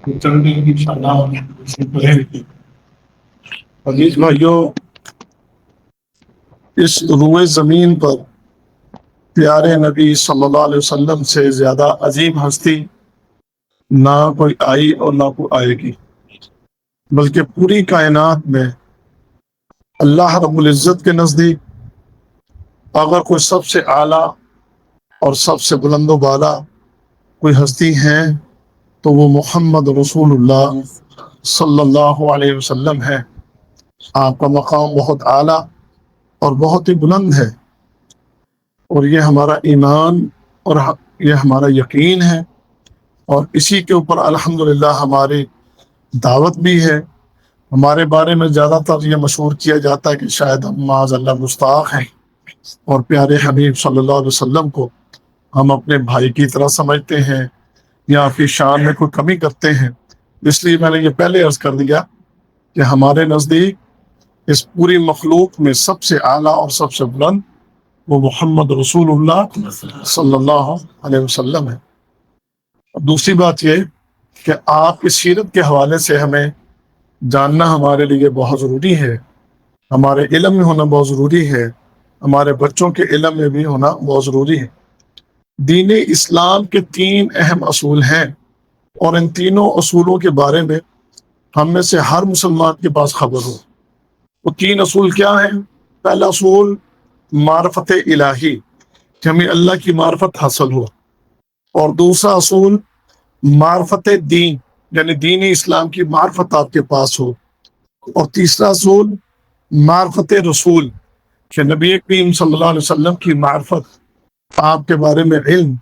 چلنے کی انشاءاللہ عزیز بھائیوں، اس روئے زمین پر پیارے نبی صلی اللہ علیہ وسلم سے زیادہ عظیم ہستی نہ کوئی آئی اور نہ کوئی آئے گی، بلکہ پوری کائنات میں اللہ رب العزت کے نزدیک اگر کوئی سب سے اعلیٰ اور سب سے بلند و بالا کوئی ہستی ہے تو وہ محمد رسول اللہ صلی اللہ علیہ وسلم ہے۔ آپ کا مقام بہت اعلیٰ اور بہت ہی بلند ہے، اور یہ ہمارا ایمان اور یہ ہمارا یقین ہے، اور اسی کے اوپر الحمدللہ ہماری دعوت بھی ہے۔ ہمارے بارے میں زیادہ تر یہ مشہور کیا جاتا ہے کہ شاید ہم معاذ اللہ گستاخ ہیں، اور پیارے حبیب صلی اللہ علیہ وسلم کو ہم اپنے بھائی کی طرح سمجھتے ہیں یا آپ کی شان میں کوئی کمی کرتے ہیں۔ اس لیے میں نے یہ پہلے عرض کر دیا کہ ہمارے نزدیک اس پوری مخلوق میں سب سے اعلیٰ اور سب سے بلند وہ محمد رسول اللہ صلی اللہ علیہ وسلم ہے۔ دوسری بات یہ کہ آپ کی سیرت کے حوالے سے ہمیں جاننا ہمارے لیے بہت ضروری ہے، ہمارے علم میں ہونا بہت ضروری ہے، ہمارے بچوں کے علم میں بھی ہونا بہت ضروری ہے۔ دین اسلام کے 3 اہم اصول ہیں، اور ان تینوں اصولوں کے بارے میں ہم میں سے ہر مسلمان کے پاس خبر ہو۔ وہ 3 اصول کیا ہیں؟ پہلا اصول معرفت الہی، کہ ہمیں اللہ کی معرفت حاصل ہو، اور دوسرا اصول معرفت دین، یعنی دین اسلام کی معرفت آپ کے پاس ہو، اور تیسرا اصول معرفت رسول، کہ نبی کریم صلی اللہ علیہ وسلم کی معرفت، آپ کے بارے میں علم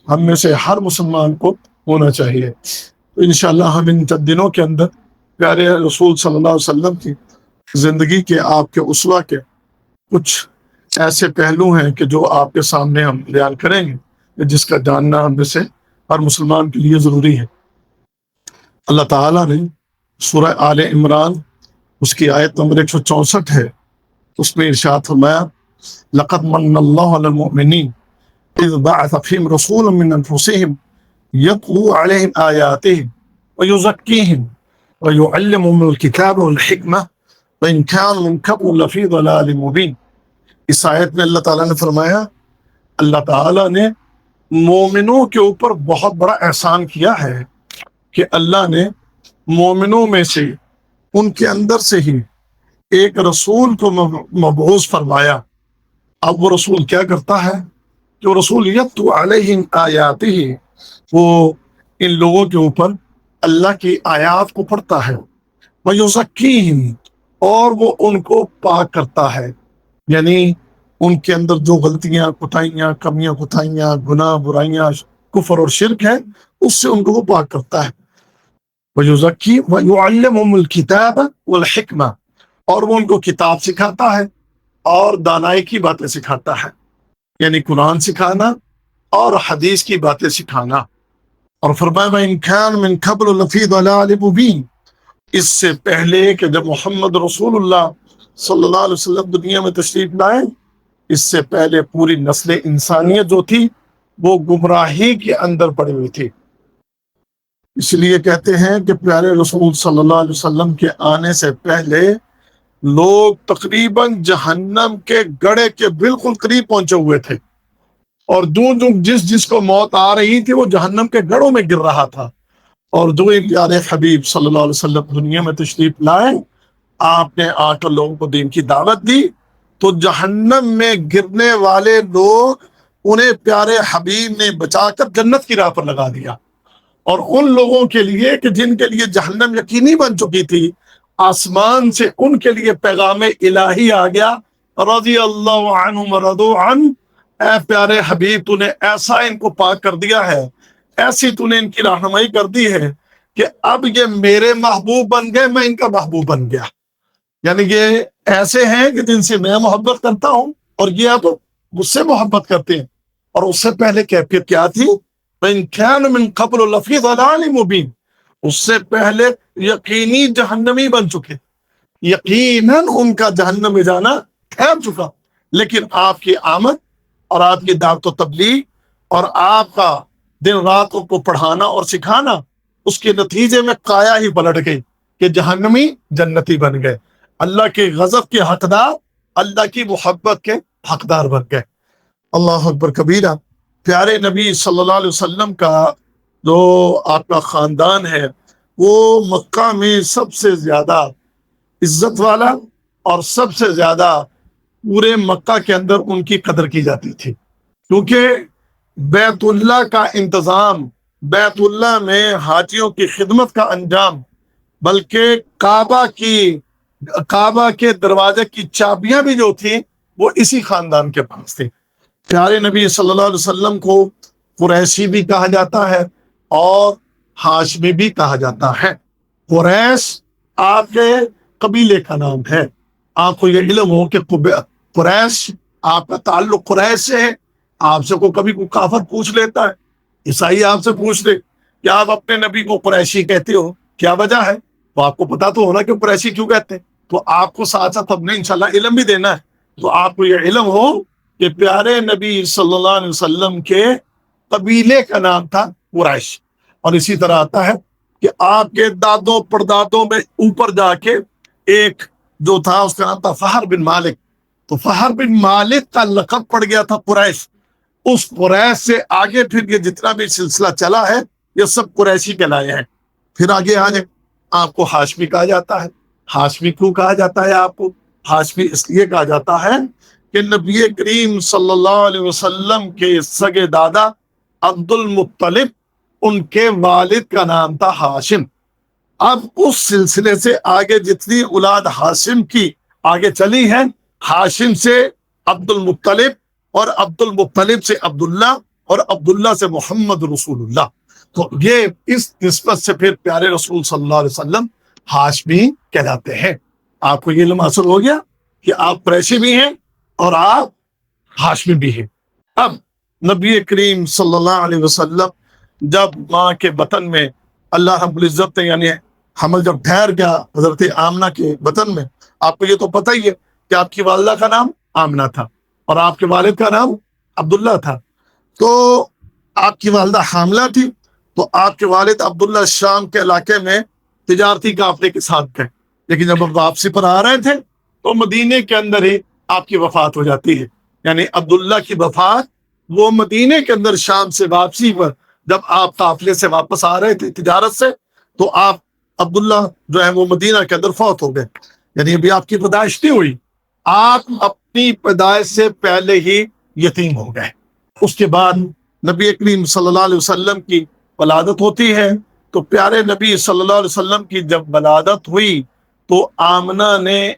ہم میں سے ہر مسلمان کو ہونا چاہیے۔ تو انشاءاللہ ہم ان چند دنوں کے اندر پیارے رسول صلی اللہ علیہ وسلم کی زندگی کے، آپ کے اسوہ کے کچھ ایسے پہلو ہیں کہ جو آپ کے سامنے ہم بیان کریں گے، جس کا جاننا ہم میں سے ہر مسلمان کے لیے ضروری ہے۔ اللہ تعالیٰ نے سورہ آل عمران، اس کی آیت نمبر 164 ہے، اس میں ارشاد فرمایا لقد من اللہ علی المؤمنین اذ بعث فیہم رسولا من انفسہم یتلو علیہم آیاتہ ویزکیہم ویعلمہم الکتاب والحکمہ وإن كانوا من قبل لفی ضلال مبین۔ اس آیت میں اللہ تعالیٰ نے فرمایا اللہ تعالیٰ نے مومنوں کے اوپر بہت بڑا احسان کیا ہے کہ اللہ نے مومنوں میں سے ان کے اندر سے ہی ایک رسول کو مبعوث فرمایا۔ اب وہ رسول کیا کرتا ہے؟ جو رسول یتلو علیہم آیاتہ، وہ ان لوگوں کے اوپر اللہ کی آیات کو پڑھتا ہے، ویزکیہم، اور وہ ان کو پاک کرتا ہے، یعنی ان کے اندر جو غلطیاں، کوتاہیاں، کمیاں کوتاہیاں، گناہ، برائیاں، کفر اور شرک ہے، اس سے ان کو وہ پاک کرتا ہے۔ ویزکی ویعلمہم الکتاب والحکمہ، اور وہ ان کو کتاب سکھاتا ہے اور دانائی کی باتیں سکھاتا ہے، یعنی قرآن سکھانا اور حدیث کی باتیں سکھانا۔ اور فرمایا وَإِن كَانَ مِن قَبْلُ لَفِي ضَلَالٍ مُبِينٍ، اس سے پہلے کہ جب محمد رسول اللہ صلی اللہ علیہ وسلم دنیا میں تشریف لائے، اس سے پہلے پوری نسل انسانیت جو تھی وہ گمراہی کے اندر پڑی ہوئی تھی۔ اس لیے کہتے ہیں کہ پیارے رسول صلی اللہ علیہ وسلم کے آنے سے پہلے لوگ تقریباً جہنم کے گڑھے کے بالکل قریب پہنچے ہوئے تھے، اور جس کو موت آ رہی تھی وہ جہنم کے گڑھوں میں گر رہا تھا۔ اور جو پیارے حبیب صلی اللہ علیہ وسلم دنیا میں تشریف لائے، آپ نے آ کر لوگوں کو دین کی دعوت دی، تو جہنم میں گرنے والے لوگ انہیں پیارے حبیب نے بچا کر جنت کی راہ پر لگا دیا۔ اور ان لوگوں کے لیے کہ جن کے لیے جہنم یقینی بن چکی تھی، آسمان سے ان کے لیے پیغام الہی آ گیا، رضی اللہ عنہم ورضوا عنہ، اے پیارے حبیب تو نے ایسا ان کو پاک کر دیا ہے، ایسی تو نے ان کی رہنمائی کر دی ہے کہ اب یہ میرے محبوب بن گئے، میں ان کا محبوب بن گیا۔ یعنی یہ ایسے ہیں کہ جن سے میں محبت کرتا ہوں، اور یہ اب مجھ سے محبت کرتے ہیں۔ اور اس سے پہلے کیفیت کیا تھی؟ وَإِن كَانَ مِن قَبْلُ لَفِي ضَلَالٍ مُبِينٍ، اس سے پہلے یقینی جہنمی بن چکے، یقیناً ان کا جہنم میں جانا ٹھہر چکا، لیکن آپ کی آمد اور آپ کی دعوت و تبلیغ اور آپ کا دن رات کو پڑھانا اور سکھانا اس کے نتیجے میں کایا ہی پلٹ گئی کہ جہنمی جنتی بن گئے، اللہ کے غضب کے حقدار اللہ کی محبت کے حقدار بن گئے۔ اللہ اکبر کبیرہ۔ پیارے نبی صلی اللہ علیہ وسلم کا جو آپ کا خاندان ہے وہ مکہ میں سب سے زیادہ عزت والا اور سب سے زیادہ پورے مکہ کے اندر ان کی قدر کی جاتی تھی، کیونکہ بیت اللہ کا انتظام، بیت اللہ میں حاجیوں کی خدمت کا انجام، بلکہ کعبہ کے دروازے کی چابیاں بھی جو تھیں وہ اسی خاندان کے پاس تھی۔ پیارے نبی صلی اللہ علیہ وسلم کو قریشی بھی کہا جاتا ہے اور ہاشمی بھی کہا جاتا ہے۔ قریش آپ کے قبیلے کا نام ہے۔ آپ کو یہ علم ہو کہ قریش، آپ کا تعلق قریش سے ہے۔ آپ سے کبھی کوئی کافر پوچھ لیتا ہے، عیسائی آپ سے پوچھ لے کہ آپ اپنے نبی کو قریشی کہتے ہو، کیا وجہ ہے؟ تو آپ کو پتا تو ہونا کہ قریشی کیوں کہتے ہیں۔ تو آپ کو ساتھ ساتھ اپنے انشاءاللہ علم بھی دینا ہے، تو آپ کو یہ علم ہو کہ پیارے نبی صلی اللہ علیہ وسلم کے قبیلے کا نام تھا قریش۔ اور اسی طرح آتا ہے کہ آپ کے دادوں پردادوں میں اوپر جا کے ایک جو تھا اس کا نام تھا فہر بن مالک، تو فہر بن مالک کا لقب پڑ گیا تھا قریش۔ اس قریش سے آگے پھر یہ جتنا بھی سلسلہ چلا ہے یہ سب قریشی کہلائے ہیں۔ پھر آگے آپ کو ہاشمی کہا جاتا ہے۔ ہاشمی کیوں کہا جاتا ہے آپ کو؟ ہاشمی اس لیے کہا جاتا ہے کہ نبی کریم صلی اللہ علیہ وسلم کے سگے دادا عبد المطلب، ان کے والد کا نام تھا ہاشم۔ اب اس سلسلے سے آگے جتنی اولاد ہاشم کی آگے چلی ہیں، ہاشم سے عبد المطلب اور عبد المطلب سے عبداللہ اور عبداللہ سے محمد رسول اللہ، تو یہ اس نسبت سے پھر پیارے رسول صلی اللہ علیہ وسلم ہاشمی کہلاتے ہیں۔ آپ کو یہ علم حاصل ہو گیا کہ آپ قریشی بھی ہیں اور آپ ہاشمی بھی ہیں۔ اب نبی کریم صلی اللہ علیہ وسلم جب ماں کے بطن میں اللہ رب العزت نے یعنی حمل جب ٹھہر گیا حضرت آمنہ کے بطن میں، آپ کو یہ تو پتہ ہی ہے کہ آپ کی والدہ کا نام آمنہ تھا اور آپ کے والد کا نام عبداللہ تھا، تو آپ کی والدہ حاملہ تھی، تو آپ کے والد عبداللہ شام کے علاقے میں تجارتی قافلے کے ساتھ گئے، لیکن جب آپ واپسی پر آ رہے تھے تو مدینے کے اندر ہی آپ کی وفات ہو جاتی ہے۔ یعنی عبداللہ کی وفات وہ مدینے کے اندر شام سے واپسی پر جب آپ قافلے سے واپس آ رہے تھے تجارت سے، تو آپ عبداللہ جو ہے وہ مدینہ کے اندر فوت ہو گئے، یعنی ابھی آپ کی پیدائش نہیں ہوئی، آپ اپنی پیدائش سے پہلے ہی یتیم ہو گئے۔ اس کے بعد نبی کریم صلی اللہ علیہ وسلم کی ولادت ہوتی ہے، تو پیارے نبی صلی اللہ علیہ وسلم کی جب ولادت ہوئی تو آمنہ نے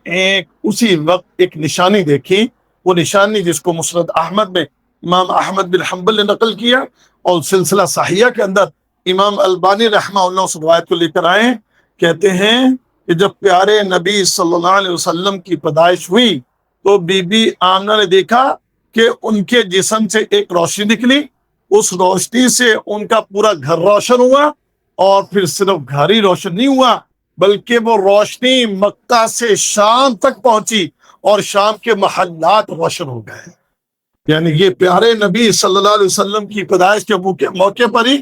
اسی وقت ایک نشانی دیکھی، وہ نشانی جس کو مسند احمد میں امام احمد بن حنبل نے نقل کیا اور سلسلہ صحیحہ کے اندر امام البانی رحمہ اللہ اس روایت کو لے کر آئے، کہتے ہیں کہ جب پیارے نبی صلی اللہ علیہ وسلم کی پیدائش ہوئی تو بی بی آمنہ نے دیکھا کہ ان کے جسم سے ایک روشنی نکلی، اس روشنی سے ان کا پورا گھر روشن ہوا، اور پھر صرف گھر ہی روشن نہیں ہوا بلکہ وہ روشنی مکہ سے شام تک پہنچی اور شام کے محلات روشن ہو گئے۔ یعنی یہ پیارے نبی صلی اللہ علیہ وسلم کی پیدائش کے موقع پر ہی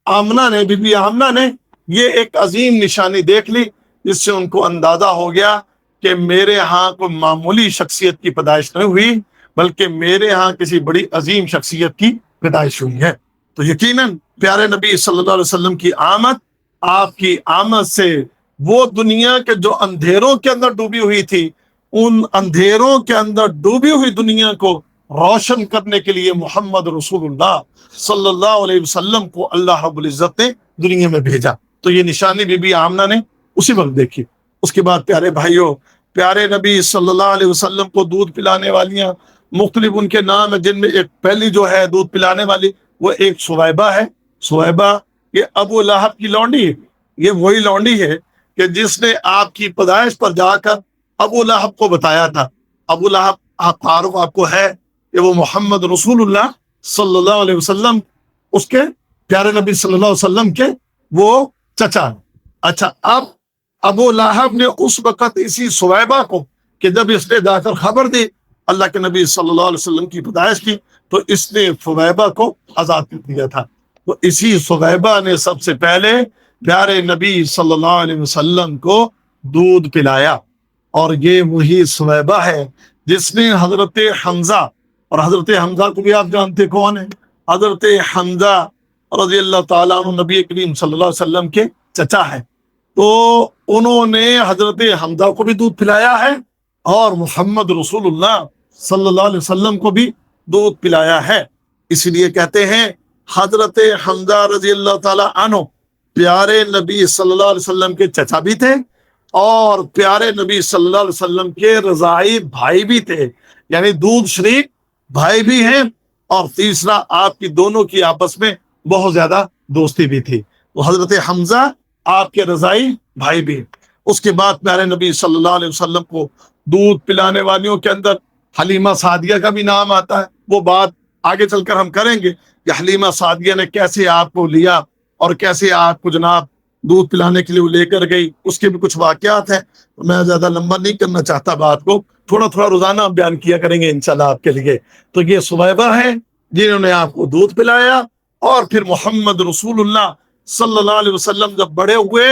آمنہ نے، بی بی آمنہ نے یہ ایک عظیم نشانی دیکھ لی، جس سے ان کو اندازہ ہو گیا کہ میرے ہاں کوئی معمولی شخصیت کی پیدائش نہیں ہوئی بلکہ میرے ہاں کسی بڑی عظیم شخصیت کی پیدائش ہوئی ہے۔ تو یقیناً پیارے نبی صلی اللہ علیہ وسلم کی آمد، آپ کی آمد سے وہ دنیا کے جو اندھیروں کے اندر ڈوبی ہوئی تھی، ان اندھیروں کے اندر ڈوبی ہوئی دنیا کو روشن کرنے کے لیے محمد رسول اللہ صلی اللہ علیہ وسلم کو اللہ رب العزت نے دنیا میں بھیجا۔ تو یہ نشانی بی بی آمنہ نے اسی وقت دیکھی۔ اس کے بعد پیارے بھائیوں، پیارے نبی صلی اللہ علیہ وسلم کو دودھ پلانے والیاں مختلف ان کے نام ہیں، جن میں ایک پہلی جو ہے دودھ پلانے والی وہ ایک سویبہ ہے۔ سویبہ یہ ابو لہب کی لونڈی ہے، یہ وہی لونڈی ہے کہ جس نے آپ کی پیدائش پر جا کر ابو لہب کو بتایا تھا۔ ابو لہب تعارف آپ کو ہے کہ وہ محمد رسول اللہ صلی اللہ علیہ وسلم، اس کے پیارے نبی صلی اللہ علیہ وسلم کے وہ چچا۔ اچھا، اب ابو لہب نے اس وقت اسی سویبہ کو کہ جب اس نے جا کر خبر دی اللہ کے نبی صلی اللہ علیہ وسلم کی پیدائش کی، تو اس نے سویبہ کو آزاد کر دیا تھا۔ تو اسی سویبہ نے سب سے پہلے پیارے نبی صلی اللہ علیہ وسلم کو دودھ پلایا، اور یہ وہی سویبہ ہے جس نے حضرت حمزہ، اور حضرت حمزہ کو بھی آپ جانتے کون ہے، حضرت حمزہ رضی اللہ تعالیٰ عنہ نبی کریم صلی اللہ علیہ وسلم کے چچا ہے، تو انہوں نے حضرت حمزہ کو بھی دودھ پلایا ہے اور محمد رسول اللہ صلی اللہ علیہ وسلم کو بھی دودھ پلایا ہے۔ اس لیے کہتے ہیں حضرت حمزہ رضی اللہ تعالیٰ عنہ پیارے نبی صلی اللہ علیہ وسلم کے چچا بھی تھے اور پیارے نبی صلی اللہ علیہ وسلم کے رضاعی بھائی بھی تھے، یعنی دودھ شریک بھائی بھی ہیں، اور تیسرا آپ کی دونوں کی آپس میں بہت زیادہ دوستی بھی تھی، تو حضرت حمزہ آپ کے رضاعی بھائی بھی۔ اس کے بعد پیارے نبی صلی اللہ علیہ وسلم کو دودھ پلانے والیوں کے اندر حلیمہ سعدیہ کا بھی نام آتا ہے، وہ بات آگے چل کر ہم کریں گے کہ حلیمہ سعدیہ نے کیسے آپ کو لیا اور کیسے آپ کو جناب دودھ پلانے کے لیے وہ لے کر گئی، اس کے بھی کچھ واقعات ہیں۔ میں زیادہ لمبا نہیں کرنا چاہتا بات کو، تھوڑا تھوڑا روزانہ ہم بیان کیا کریں گے انشاءاللہ آپ کے لیے۔ تو یہ سویبہ ہے جنہوں نے آپ کو دودھ پلایا، اور پھر محمد رسول اللہ صلی اللہ علیہ وسلم جب بڑے ہوئے،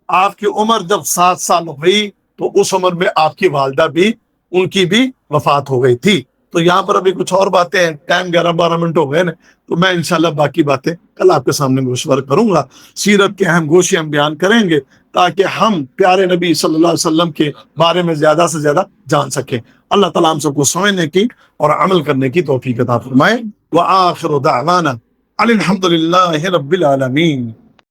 آپ کی عمر جب 7 سال ہوئی، تو اس عمر میں آپ کی والدہ بھی، ان کی بھی وفات ہو گئی تھی۔ تو یہاں پر ابھی کچھ اور باتیں ہیں، ٹائم 11-12 منٹ ہو گئے نا، تو میں انشاءاللہ باقی باتیں کل آپ کے سامنے گوشور کروں گا۔ سیرت کے اہم گوشے ہم بیان کریں گے تاکہ ہم پیارے نبی صلی اللہ علیہ وسلم کے بارے میں زیادہ سے زیادہ جان سکیں۔ اللہ تعالیٰ ہم سب کو سمجھنے کی اور عمل کرنے کی توفیق عطا فرمائے۔ وآخر دعوانا الحمد للہ رب العالمین۔